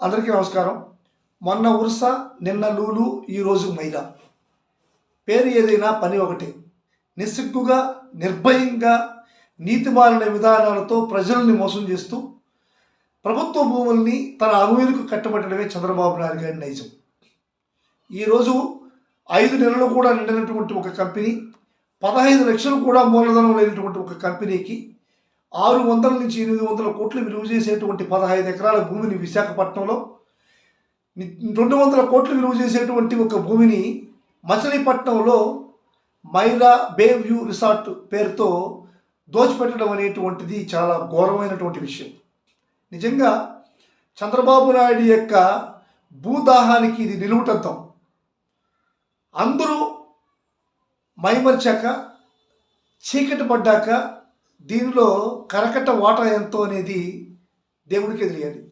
అందరికీ నమస్కారం. మొన్న ఉర్స, నిన్న లూలు, ఈరోజు మైరా. పేరు ఏదైనా పని ఒకటే. నిస్సిగ్గుగా, నిర్భయంగా, నీతిమాలిన విధానాలతో ప్రజల్ని మోసం చేస్తూ ప్రభుత్వ భూముల్ని తన అనువులకు కట్టబెట్టడమే చంద్రబాబు నాయుడు గారి నైజం. ఈరోజు 5 నెలలు కూడా నిండినటువంటి ఒక కంపెనీ, 15 లక్షలు కూడా మూలధనం లేనటువంటి ఒక కంపెనీకి 600 నుంచి 800 కోట్లు విలువ చేసేటువంటి 15 ఎకరాల భూమిని విశాఖపట్నంలో, 200 కోట్లు విలువ చేసేటువంటి ఒక భూమిని మచిలీపట్నంలో మైరా బే వ్యూ రిసార్ట్ పేరుతో దోచిపెట్టడం అనేటువంటిది చాలా ఘోరమైనటువంటి విషయం. నిజంగా చంద్రబాబు నాయుడు యొక్క భూదాహానికి ఇది నిలువుటద్దం. అందరూ మైమర్చాక, చీకటి పడ్డాక దీనిలో కరకట్ట వాటా ఎంతో అనేది దేవుడికే తెలియాలి.